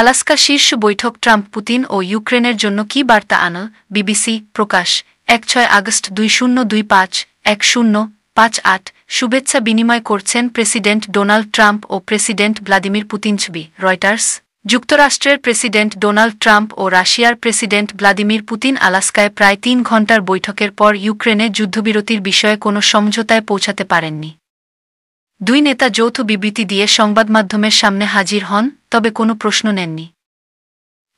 Alaska শীর্ষ বৈঠক Trump Putin ও ইউক্রেনের জন্য কী বার্তা আনা বিবিসি প্রকাশ ১৬ আগস্ট ২০২৫-১০৫৮ শুভেচ্ছা বিনিময় করছেন প্রেসিডেন্ট ডোনাল্ড ট্রাম্প ও প্রেসিডেন্ট ভ্লাদিমির পুতিন। ছবি রয়টার্স। যুক্তরাষ্ট্রের প্রেসিডেন্ট ডোনাল্ড ট্রাম্প ও রাশিয়ার প্রেসিডেন্ট ভ্লাদিমির পুতিন আলাস্কায় প্রায় ৩ ঘণ্টার বৈঠকের পর ইউক্রেনে যুদ্ধবিরতির বিষয়ে কোনো সমঝোতায় পৌঁছাতে পারেননি। দুই নেতা যৌথ বিবৃতি দিয়ে সংবাদমাধ্যমের সামনে হাজির হন, তবে কোনো প্রশ্ন নেননি।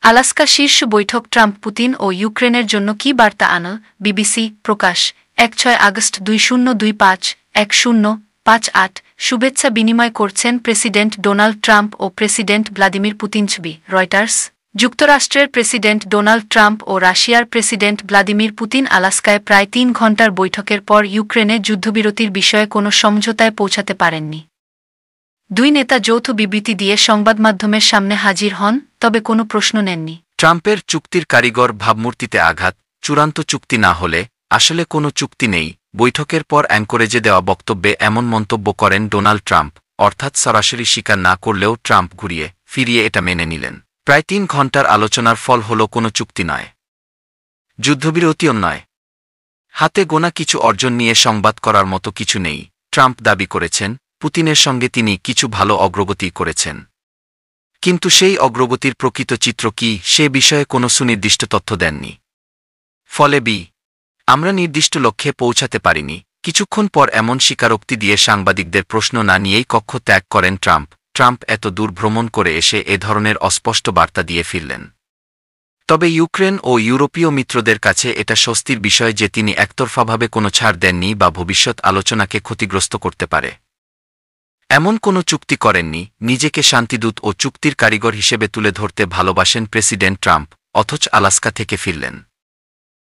আলাস্কা শীর্ষ বৈঠক ট্রাম্প পুতিন ও ইউক্রেনের জন্য কী বার্তা আনা বিবিসি প্রকাশ ১৬ আগস্ট ২০২৫-১০৫৮ শুভেচ্ছা বিনিময় করছেন প্রেসিডেন্ট ডোনাল্ড ট্রাম্প ও প্রেসিডেন্ট ভ্লাদিমির পুতিন। ছবি রয়টার্স। যুক্তরাষ্ট্রের প্রেসিডেন্ট ডোনাল্ড ট্রাম্প ও রাশিয়ার প্রেসিডেন্ট ভ্লাদিমির পুতিন আলাস্কায় প্রায় ৩ ঘণ্টার বৈঠকের পর ইউক্রেনে যুদ্ধবিরতির বিষয়ে কোনো সমঝোতায় পৌঁছাতে পারেননি। দুই নেতা যৌথ বিবৃতি দিয়ে সংবাদমাধ্যমের সামনে হাজির হন, তবে কোনো প্রশ্ন নেননি। ট্রাম্পের চুক্তির কারিগর ভাবমূর্তিতে আঘাত, চূড়ান্ত চুক্তি না হলে আসলে কোনো চুক্তি নেই। বৈঠকের পর অ্যাঙ্করেজে দেওয়া বক্তব্যে এমন মন্তব্য করেন ডোনাল্ড ট্রাম্প, অর্থাৎ সরাসরি স্বীকার না করলেও ট্রাম্প ঘুরিয়ে ফিরিয়ে এটা মেনে নিলেন। প্রায় ৩ ঘণ্টার আলোচনার ফল হল কোনো চুক্তি নয়, যুদ্ধবিরতিও নয়, হাতে গোনা কিছু অর্জন নিয়ে সংবাদ করার মতো কিছু নেই। ট্রাম্প দাবি করেছেন পুতিনের সঙ্গে তিনি কিছু ভালো অগ্রগতি করেছেন, কিন্তু সেই অগ্রগতির প্রকৃত চিত্র কী সে বিষয়ে কোনো সুনির্দিষ্ট তথ্য দেননি। ফলে আমরা নির্দিষ্ট লক্ষ্যে পৌঁছাতে পারিনি। কিছুক্ষণ পর এমন স্বীকারোক্তি দিয়ে সাংবাদিকদের প্রশ্ন না নিয়েই কক্ষ ত্যাগ করেন ট্রাম্প। ট্রাম্প এত দূর ভ্রমণ করে এসে এ ধরনের অস্পষ্ট বার্তা দিয়ে ফিরলেন। তবে ইউক্রেন ও ইউরোপীয় মিত্রদের কাছে এটা স্বস্তির বিষয় যে তিনি একতরফাভাবে কোনো ছাড় দেননি বা ভবিষ্যৎ আলোচনাকে ক্ষতিগ্রস্ত করতে পারে এমন কোনো চুক্তি করেননি। নিজেকে শান্তিদূত ও চুক্তির কারিগর হিসেবে তুলে ধরতে ভালোবাসেন প্রেসিডেন্ট ট্রাম্প, অথচ আলাস্কা থেকে ফিরলেন।